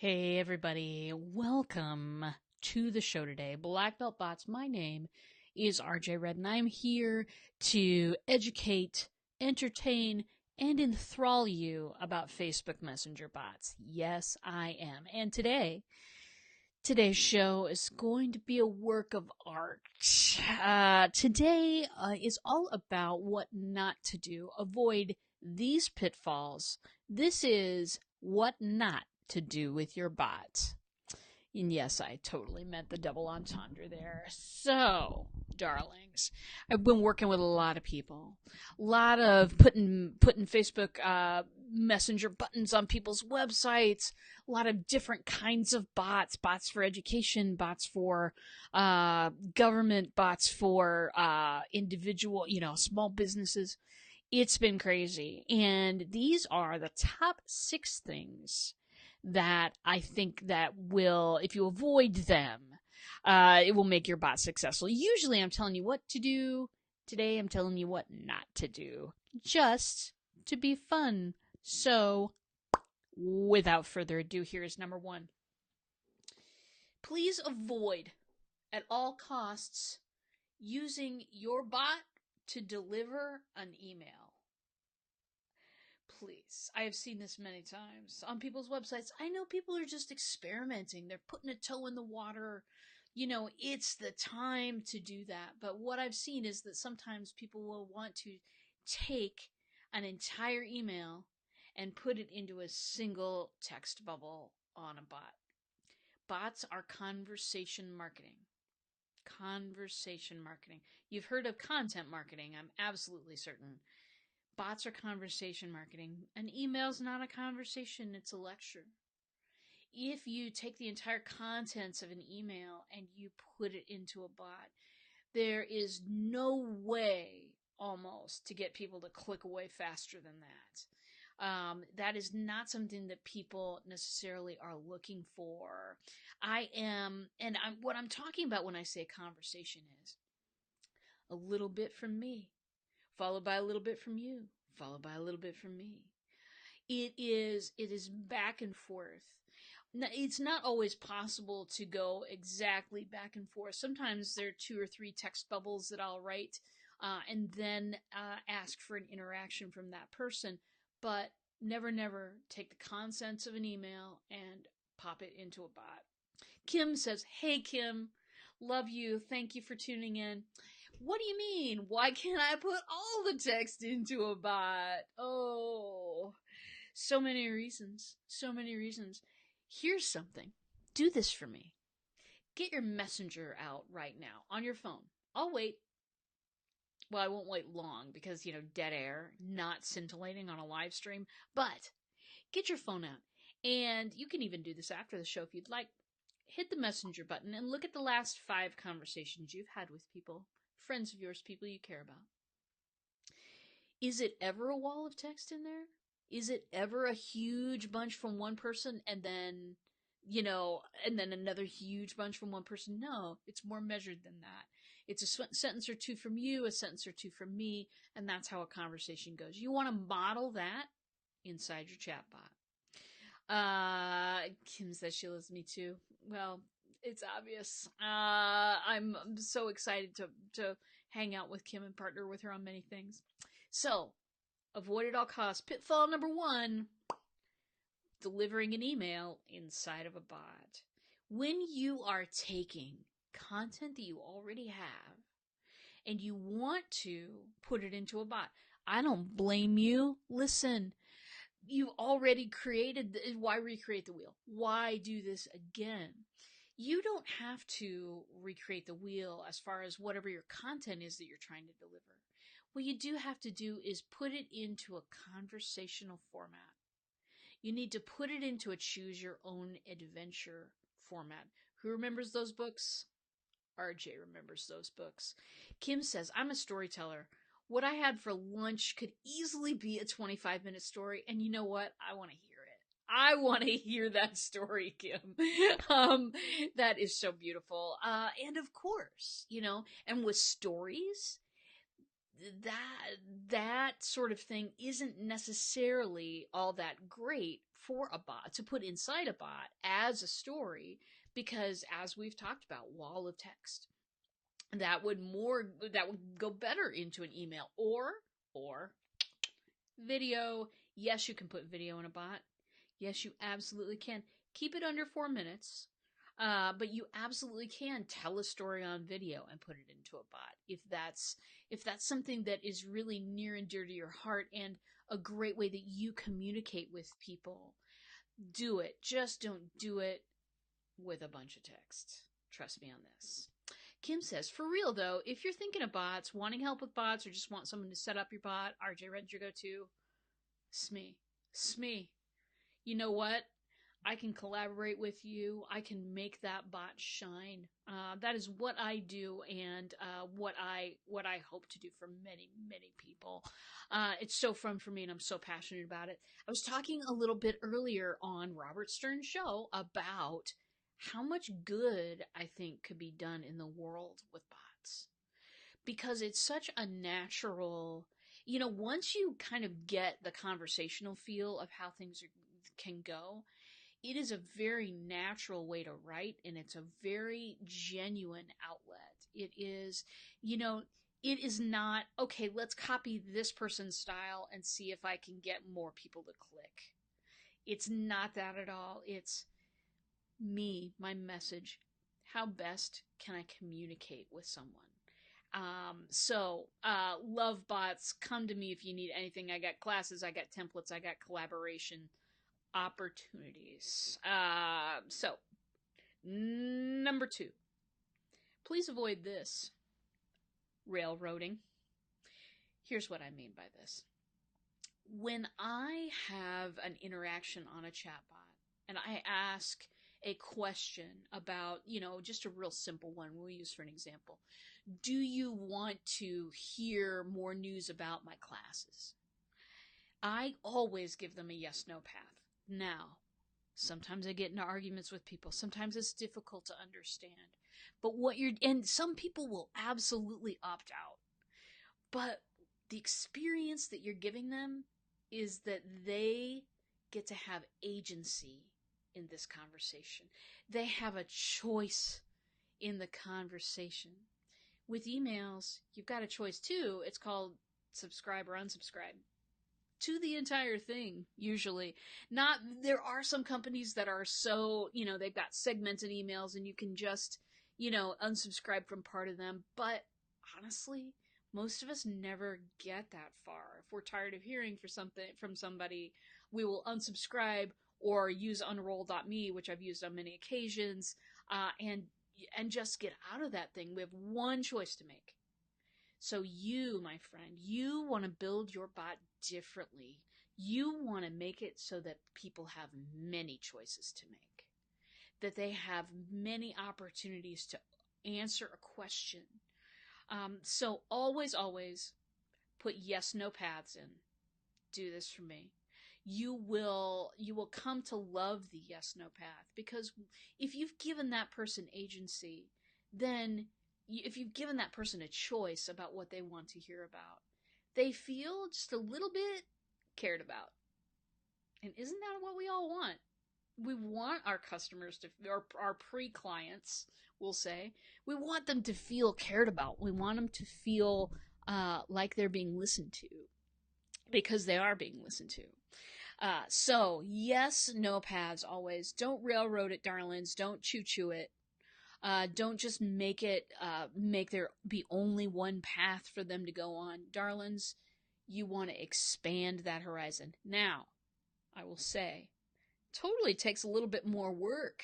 Hey everybody, welcome to the show today. Black Belt Bots, my name is RJ Red and I'm here to educate, entertain, and enthrall you about Facebook Messenger bots. Yes, I am. And today's show is going to be a work of art. Today is all about what not to do. Avoid these pitfalls. This is what not to do with your bot. And yes, I totally meant the double entendre there. So, darlings, I've been working with a lot of people, a lot of putting Facebook Messenger buttons on people's websites, a lot of different kinds of bots, bots for education, bots for government, bots for individual, small businesses. It's been crazy, and these are the top 6 things that I think that will, if you avoid them, it will make your bot successful. Usually I'm telling you what to do. Today I'm telling you what not to do, just to be fun. So, without further ado, here is number 1. Please avoid, at all costs, using your bot to deliver an email. Please. I have seen this many times on people's websites. I know people are just experimenting. They're putting a toe in the water. It's the time to do that. But what I've seen is that sometimes people will want to take an entire email and put it into a single text bubble on a bot. Bots are conversation marketing. Conversation marketing. You've heard of content marketing, I'm absolutely certain. Bots are conversation marketing. An email's not a conversation, it's a lecture. If you take the entire contents of an email and you put it into a bot, there is no way almost to get people to click away faster than that. That is not something that people necessarily are looking for. What I'm talking about when I say conversation is a little bit from me, followed by a little bit from you, followed by a little bit from me. It is back and forth. Now, it's not always possible to go exactly back and forth. Sometimes there are 2 or 3 text bubbles that I'll write and then ask for an interaction from that person. But never take the contents of an email and pop it into a bot. Kim says, "Hey Kim, love you. Thank you for tuning in." What do you mean? Why can't I put all the text into a bot? Oh, so many reasons. So many reasons. Here's something. Do this for me. Get your messenger out right now on your phone. I'll wait. Well, I won't wait long because, dead air, not scintillating on a live stream. But get your phone out. And you can even do this after the show if you'd like. Hit the messenger button and look at the last 5 conversations you've had with people. Friends of yours, people you care about. Is it ever a wall of text in there? Is it ever a huge bunch from one person and then, another huge bunch from one person? No, it's more measured than that. It's a sentence or 2 from you, a sentence or 2 from me, and that's how a conversation goes. You want to model that inside your chatbot. Kim says she loves me too. Well, it's obvious. I'm so excited to hang out with Kim and partner with her on many things. So, avoid at all costs. Pitfall number 1, delivering an email inside of a bot. When you are taking content that you already have and you want to put it into a bot, I don't blame you. Listen, you've already created, why recreate the wheel? Why do this again? You don't have to recreate the wheel as far as whatever your content is that you're trying to deliver. What you do have to do is put it into a conversational format. You need to put it into a choose your own adventure format. Who remembers those books? RJ remembers those books. Kim says, "I'm a storyteller. What I had for lunch could easily be a 25-minute story, and you know what? I want to hear it. I want to hear that story, Kim." That is so beautiful. And of course, and with stories, that sort of thing isn't necessarily all that great for a bot, to put inside a bot as a story, because as we've talked about, wall of text. That would go better into an email, or video. Yes, you can put video in a bot. Yes, you absolutely can. Keep it under 4 minutes. But you absolutely can tell a story on video and put it into a bot if that's something that is really near and dear to your heart and a great way that you communicate with people. Do it. Just don't do it with a bunch of text. Trust me on this. Kim says, for real though, if you're thinking of bots, wanting help with bots, or just want someone to set up your bot, RJ Red's your go-to. Smee. You know what? I can collaborate with you. I can make that bot shine. That is what I do, and what I hope to do for many, many people. It's so fun for me, and I'm so passionate about it. I was talking a little bit earlier on Robert Stern's show about how much good I think could be done in the world with bots, because it's such a natural. Once you kind of get the conversational feel of how things can go, it is a very natural way to write, and it's a very genuine outlet. It is, it is not, okay, let's copy this person's style and see if I can get more people to click. It's not that at all. It's me, my message. How best can I communicate with someone? Love bots. Come to me if you need anything. I got classes, I got templates, I got collaboration opportunities. Number 2, please avoid this. Railroading. Here's what I mean by this. When I have an interaction on a chatbot and I ask a question about, just a real simple one we'll use for an example. Do you want to hear more news about my classes? I always give them a yes-no path. Now, sometimes I get into arguments with people. Sometimes it's difficult to understand. But and some people will absolutely opt out. But the experience that you're giving them is that they get to have agency in this conversation. They have a choice in the conversation. With emails, you've got a choice too. It's called subscribe or unsubscribe to the entire thing, usually. There are some companies that are so, they've got segmented emails and you can just, unsubscribe from part of them. But honestly, most of us never get that far. If we're tired of hearing from somebody, we will unsubscribe or use unroll.me, which I've used on many occasions, and just get out of that thing. We have one choice to make. So you, my friend, you want to build your bot differently. You want to make it so that people have many choices to make, that they have many opportunities to answer a question. So always put yes, no paths in. Do this for me. You will come to love the yes, no path, because if you've given that person agency, then if you've given that person a choice about what they want to hear about, they feel just a little bit cared about. And isn't that what we all want? We want our customers or our pre-clients, we'll say, we want them to feel cared about. We want them to feel like they're being listened to, because they are being listened to. So yes, no paths always. Don't railroad it, darlings. Don't choo-choo it. Don't just make there be only one path for them to go on. Darlings, you want to expand that horizon. Now, I will say, totally takes a little bit more work.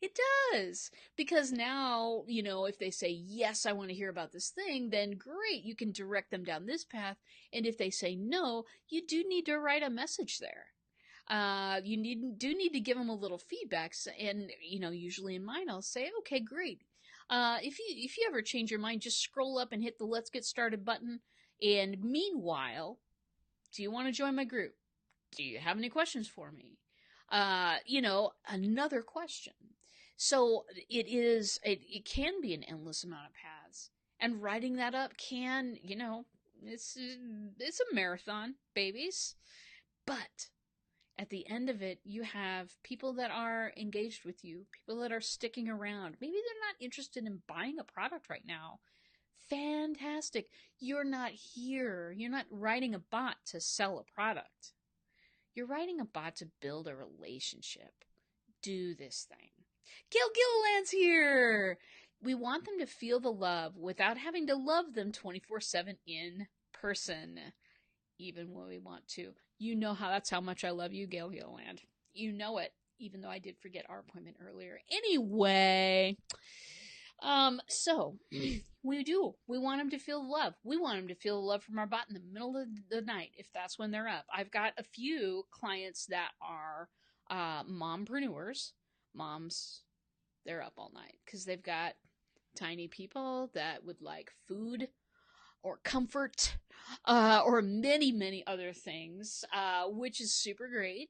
It does. Because now, if they say, yes, I want to hear about this thing, then great, you can direct them down this path. And if they say no, you do need to write a message there. You do need to give them a little feedback. And, usually in mine, I'll say, okay, great. If you ever change your mind, just scroll up and hit the Let's Get Started button. And meanwhile, do you want to join my group? Do you have any questions for me? Another question. So it can be an endless amount of paths, and writing that up can, it's a marathon, babies, but At the end of it, you have people that are engaged with you, people that are sticking around. Maybe they're not interested in buying a product right now. Fantastic. You're not here. You're not writing a bot to sell a product. You're writing a bot to build a relationship. Do this thing. Gil Gilliland's here. We want them to feel the love without having to love them 24/7 in person, even when we want to. You know that's how much I love you, Gail Gilliland. You know it, even though I did forget our appointment earlier. Anyway, so we do. We want them to feel love. We want them to feel love from our bot in the middle of the night, if that's when they're up. I've got a few clients that are mompreneurs. Moms, they're up all night because they've got tiny people that would like food or comfort or many, many other things, which is super great.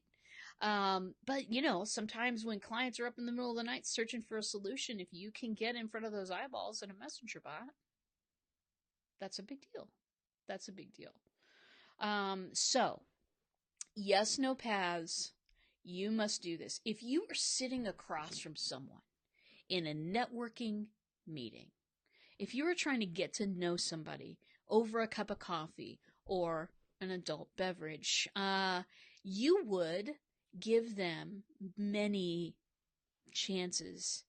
But sometimes when clients are up in the middle of the night searching for a solution, if you can get in front of those eyeballs in a messenger bot, that's a big deal. That's a big deal. So yes, no paths. You must do this. If you are sitting across from someone in a networking meeting, if you are trying to get to know somebody over a cup of coffee or an adult beverage, you would give them many chances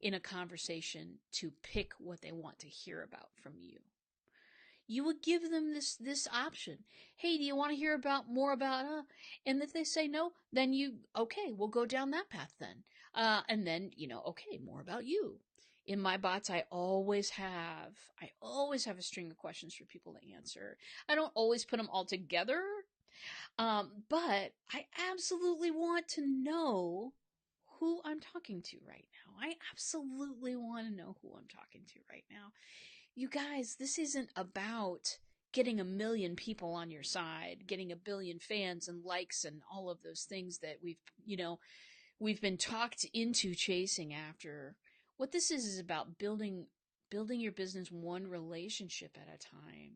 in a conversation to pick what they want to hear about from you. You would give them this option. Hey, do you want to hear more about and if they say no, then okay, we'll go down that path then. And then, okay, more about you. In my bots, I always have a string of questions for people to answer. I don't always put them all together, but I absolutely want to know who I'm talking to right now. I absolutely want to know who I'm talking to right now. You guys, this isn't about getting 1 million people on your side, getting 1 billion fans and likes and all of those things that we've been talked into chasing after. What this is about building your business one relationship at a time.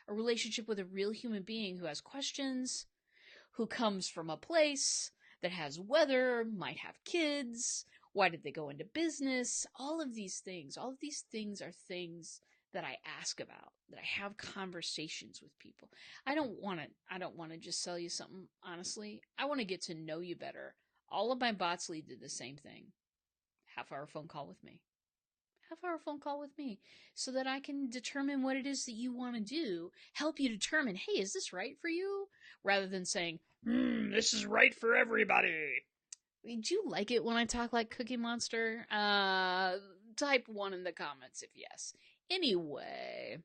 A relationship with a real human being who has questions, who comes from a place that has weather, might have kids, why did they go into business, all of these things are things that I ask about, that I have conversations with people. I don't want to just sell you something, honestly. I want to get to know you better. All of my bots lead to the same thing. Half-hour phone call with me. Half-hour phone call with me so that I can determine what it is that you want to do, help you determine, hey, is this right for you? Rather than saying, this is right for everybody. Do you like it when I talk like Cookie Monster? Type 1 in the comments if yes. Anyway,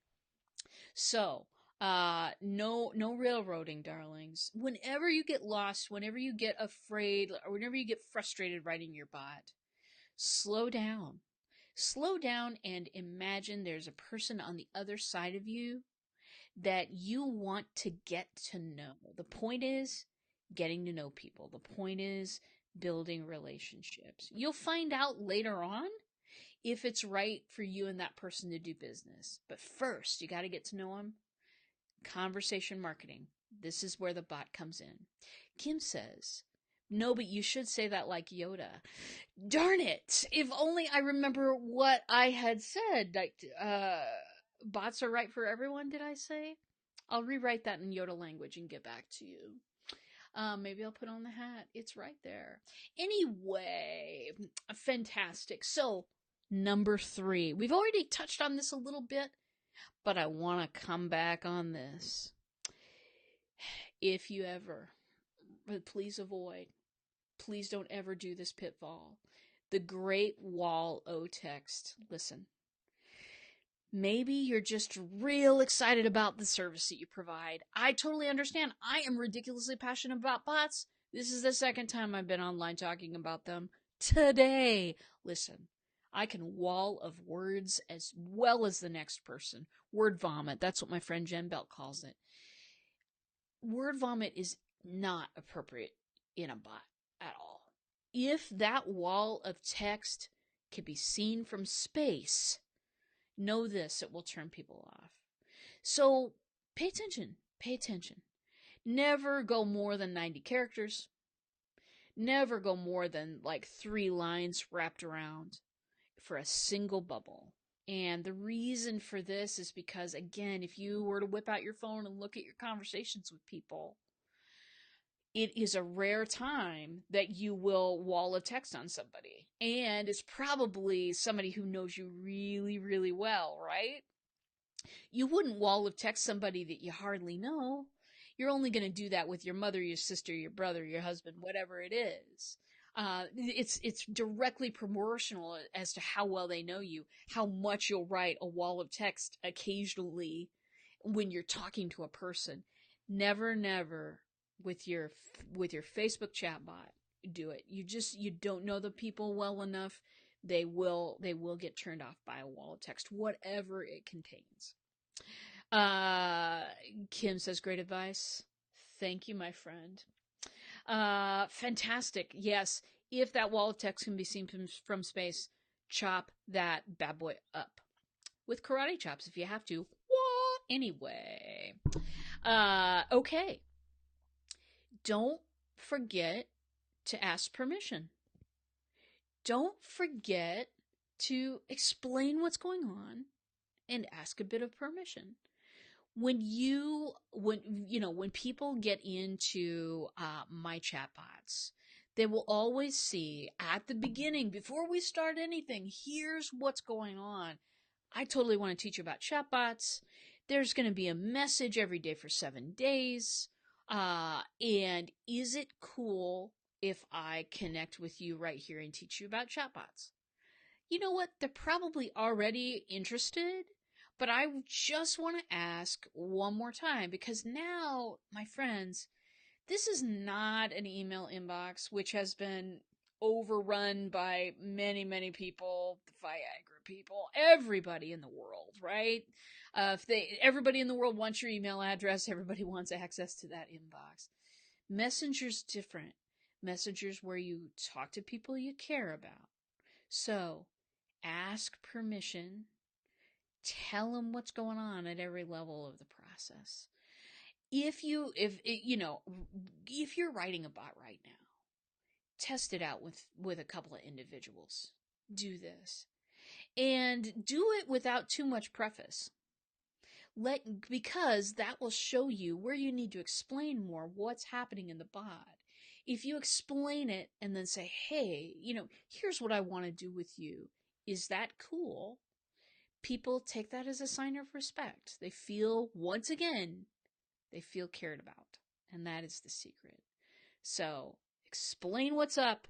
so no railroading, darlings. Whenever you get lost, whenever you get afraid, or whenever you get frustrated writing your bot, slow down. Slow down and imagine there's a person on the other side of you that you want to get to know. The point is getting to know people. The point is building relationships. You'll find out later on if it's right for you and that person to do business. But first, you got to get to know them. Conversation marketing. This is where the bot comes in. Kim says, no, but you should say that like Yoda. Darn it. If only I remember what I had said. Bots are right for everyone, did I say? I'll rewrite that in Yoda language and get back to you. Maybe I'll put on the hat. It's right there. Anyway, fantastic. So, number 3. We've already touched on this a little bit, but I want to come back on this. If you ever, please avoid, please don't ever do this pitfall. The Great Wall O text. Listen. Maybe you're just real excited about the service that you provide. I totally understand. I am ridiculously passionate about bots. This is the second time I've been online talking about them today. Listen, I can wall of words as well as the next person. Word vomit. That's what my friend Jen Belt calls it. Word vomit is not appropriate in a bot at all. If that wall of text can be seen from space, know this, it will turn people off. So pay attention. Pay attention. Never go more than 90 characters. Never go more than like 3 lines wrapped around for a single bubble. And the reason for this is because, again, if you were to whip out your phone and look at your conversations with people, it is a rare time that you will wall a text on somebody. And it's probably somebody who knows you really, really well, right? You wouldn't wall of text somebody that you hardly know. You're only going to do that with your mother, your sister, your brother, your husband, whatever it is. It's directly proportional as to how well they know you, how much you'll write a wall of text occasionally when you're talking to a person. Never, never with your Facebook chatbot do it. You don't know the people well enough. They will get turned off by a wall of text, whatever it contains. Kim says, great advice. Thank you, my friend. Fantastic. Yes, if that wall of text can be seen from space, chop that bad boy up with karate chops if you have to. Anyway, okay. Don't forget to ask permission. Don't forget to explain what's going on and ask a bit of permission. When people get into my chatbots, they will always see at the beginning, before we start anything, here's what's going on. I totally want to teach you about chatbots. There's going to be a message every day for 7 days. And is it cool if I connect with you right here and teach you about chatbots? You know what? They're probably already interested. But I just want to ask one more time, because now, my friends, this is not an email inbox which has been overrun by many, many people, the Viagra people, everybody in the world, right? Everybody in the world wants your email address, everybody wants access to that inbox. Messenger's different. Messenger's where you talk to people you care about. So, ask permission. Tell them what's going on at every level of the process. If you're writing a bot right now, test it out with a couple of individuals. Do this. And do it without too much preface. Because that will show you where you need to explain more what's happening in the bot. If you explain it and then say, hey, here's what I want to do with you. Is that cool? People take that as a sign of respect. They feel, once again, they feel cared about. And that is the secret. So, explain what's up.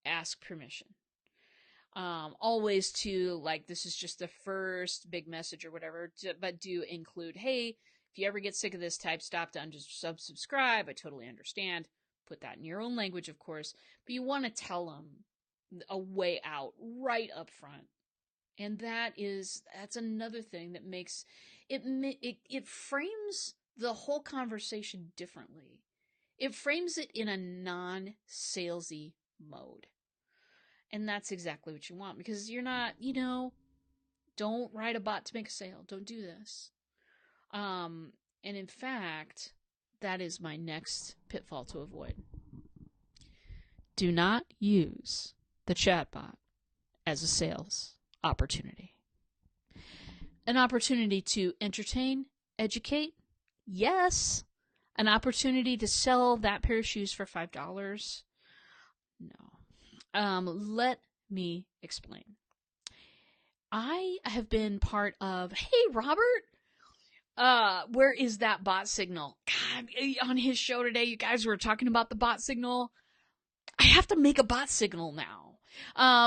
Ask permission. Always this is just the first big message or whatever, but do include, hey, if you ever get sick of this type, stop to subscribe. I totally understand. Put that in your own language, of course. But you want to tell them a way out right up front. And that's another thing that makes it frames the whole conversation differently. It frames it in a non-salesy mode. And that's exactly what you want, because you're not, don't write a bot to make a sale. Don't do this. And in fact, that is my next pitfall to avoid. Do not use the chatbot as a sales opportunity. An opportunity to entertain, educate, yes. An opportunity to sell that pair of shoes for $5, no. Let me explain. I have been part of, hey, Robert, where is that bot signal? God, on his show today, you guys were talking about the bot signal. I have to make a bot signal now.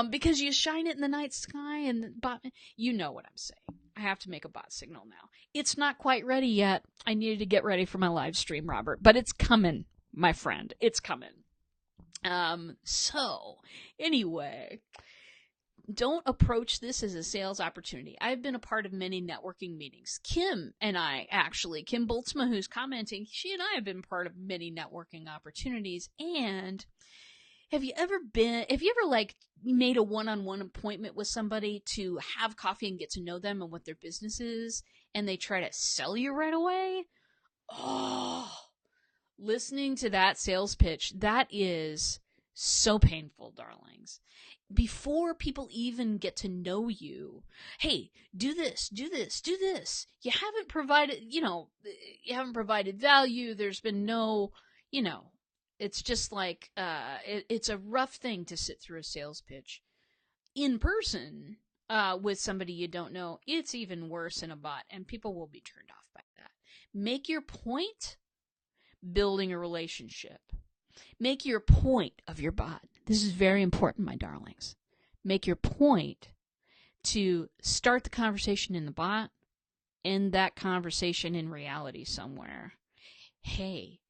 Because you shine it in the night sky and the bot, you know what I'm saying. I have to make a bot signal now. It's not quite ready yet. I needed to get ready for my live stream, Robert, but it's coming, my friend. It's coming. So anyway, don't approach this as a sales opportunity. I've been a part of many networking meetings. Kim Boltzma, who's commenting, she and I have been part of many networking opportunities. And have you ever made a one-on-one appointment with somebody to have coffee and get to know them and what their business is, and they try to sell you right away? Oh, listening to that sales pitch, that is So painful, darlings. Before people even get to know you, hey, do this, do this, do this. You haven't provided value. There's been no, it's just like, it's a rough thing to sit through a sales pitch in person, with somebody you don't know. It's even worse in a bot, and people will be turned off by that. Make your point building a relationship. Make your point of your bot. This is very important, my darlings. Make your point to start the conversation in the bot, end that conversation in reality somewhere. Hey,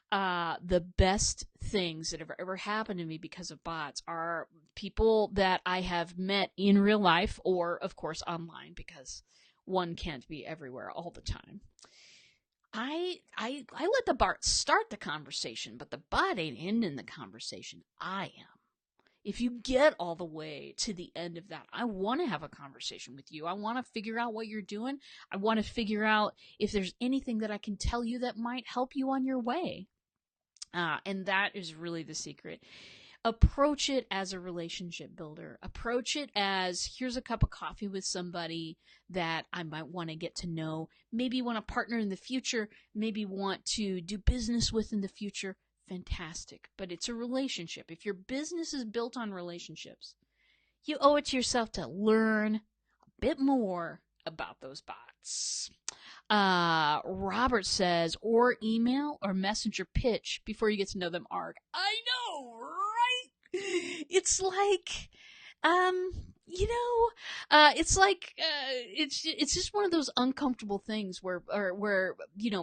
the best things that have ever happened to me because of bots are people that I have met in real life, or, of course, online, because one can't be everywhere all the time. I let the bot start the conversation, but the bot ain't ending the conversation. I am. If you get all the way to the end of that, I want to have a conversation with you. I want to figure out what you're doing. I want to figure out if there's anything that I can tell you that might help you on your way. And that is really the secret. Approach it as a relationship builder. Approach it as, here's a cup of coffee with somebody that I might want to get to know. Maybe want to partner in the future. Maybe want to do business with in the future. Fantastic. But it's a relationship. If your business is built on relationships, you owe it to yourself to learn a bit more about those bots. Robert says, or email or messenger pitch before you get to know them. Arg. I know, right? It's like, it's just one of those uncomfortable things where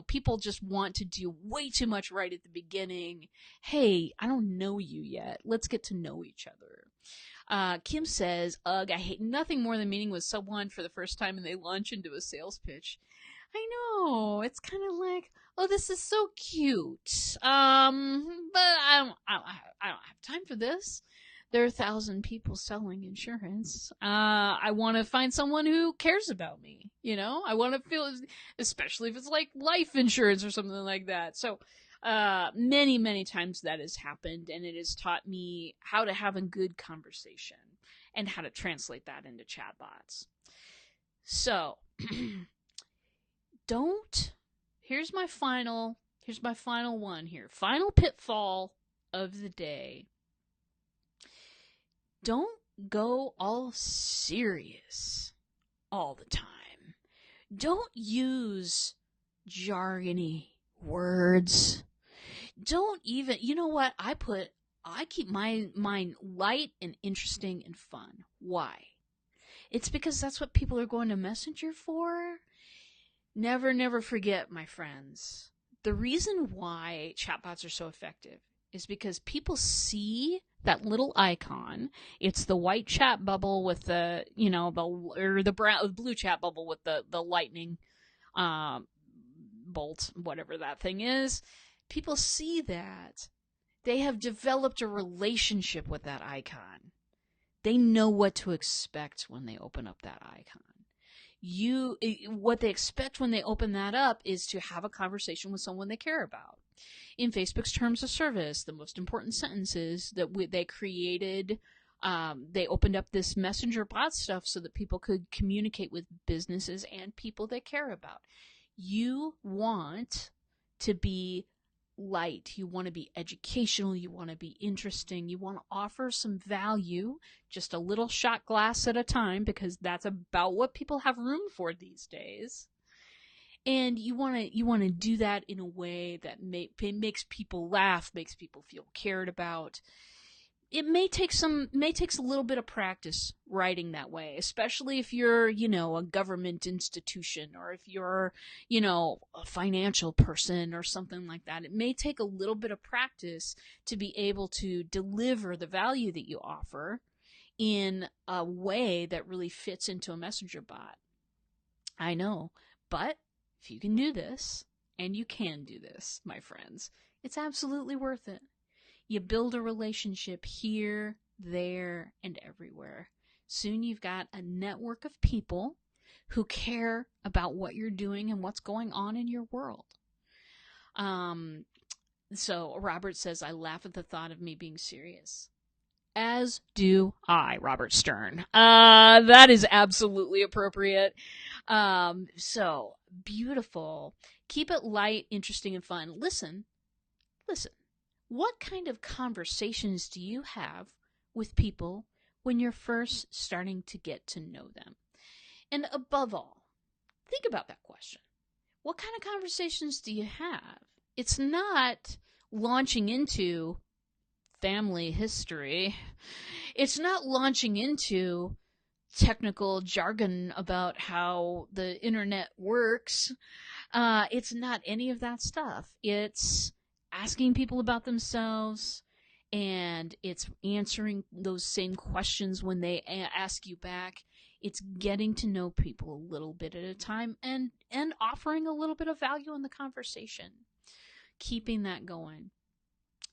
people just want to do way too much right at the beginning. Hey, I don't know you yet. Let's get to know each other. Kim says, ugh, I hate nothing more than meeting with someone for the first time and they launch into a sales pitch. I know, it's kind of like, oh, this is so cute. But I don't have time for this. There are 1,000 people selling insurance. I want to find someone who cares about me. I want to feel, especially if it's like life insurance or something like that. So, many, many times that has happened, and it has taught me how to have a good conversation and how to translate that into chatbots. So, here's my final one here. Final pitfall of the day. Don't go all serious all the time. Don't use jargony words. Don't even, you know what? I keep my mind light and interesting and fun. Why? It's because that's what people are going to Messenger for. Never forget, my friends. The reason why chatbots are so effective is because people see that little icon. It's the white chat bubble with the blue chat bubble with the lightning bolt, whatever that thing is. People see that. They have developed a relationship with that icon. They know what to expect when they open up that icon. What they expect when they open that up is to have a conversation with someone they care about. In Facebook's terms of service, the most important sentences that they created, they opened up this messenger bot stuff so that people could communicate with businesses and people they care about. You want to be light. You want to be educational. You want to be interesting. You want to offer some value, just a little shot glass at a time, because that's about what people have room for these days. And you want to do that in a way that makes people laugh, makes people feel cared about. It may take a little bit of practice writing that way, especially if you're, a government institution, or if you're, a financial person or something like that. It may take a little bit of practice to be able to deliver the value that you offer in a way that really fits into a messenger bot. I know, but if you can do this, and you can do this, my friends, it's absolutely worth it. You build a relationship here, there, and everywhere. Soon you've got a network of people who care about what you're doing and what's going on in your world. So Robert says, I laugh at the thought of me being serious. As do I, Robert Stern. That is absolutely appropriate. So beautiful. Keep it light, interesting, and fun. Listen. What kind of conversations do you have with people when you're first starting to get to know them? And above all, think about that question. What kind of conversations do you have? It's not launching into family history. It's not launching into technical jargon about how the internet works. It's not any of that stuff. It's asking people about themselves, and it's answering those same questions when they ask you back. It's getting to know people a little bit at a time and offering a little bit of value in the conversation. Keeping that going.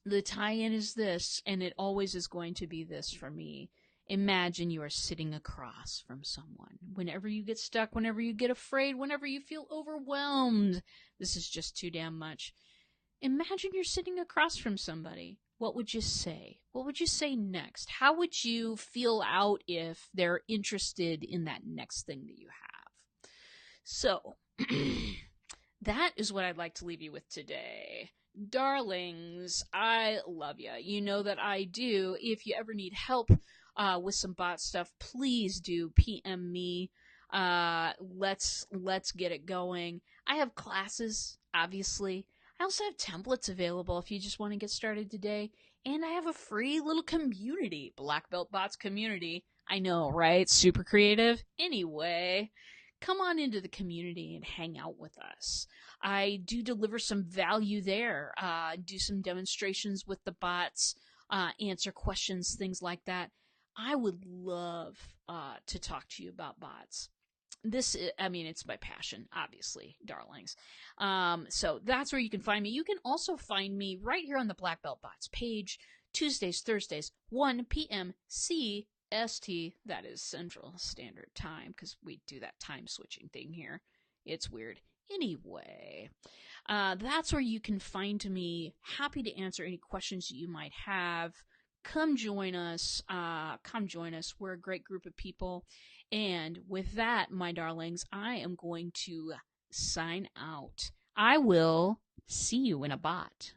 The tie-in is this, and it always is going to be this for me. Imagine you are sitting across from someone. Whenever you get stuck, whenever you get afraid, whenever you feel overwhelmed, this is just too damn much. Imagine you're sitting across from somebody. What would you say? What would you say next? How would you feel out if they're interested in that next thing that you have? So, that is what I'd like to leave you with today. Darlings, I love you. You know that I do. If you ever need help with some bot stuff, please do PM me. Let's get it going. I have classes, obviously. I also have templates available if you just want to get started today. And I have a free little community, Black Belt Bots community. I know, right? Super creative. Anyway, come on into the community and hang out with us. I do deliver some value there, do some demonstrations with the bots, answer questions, things like that. I would love to talk to you about bots. It's my passion, obviously, darlings. So that's where you can find me. You can also find me right here on the Black Belt Bots page, Tuesdays, Thursdays, 1 p.m. CST. That is Central Standard Time, because we do that time switching thing here. It's weird. Anyway, that's where you can find me. Happy to answer any questions you might have. Come join us. We're a great group of people. And with that, my darlings, I am going to sign out. I will see you in a bot.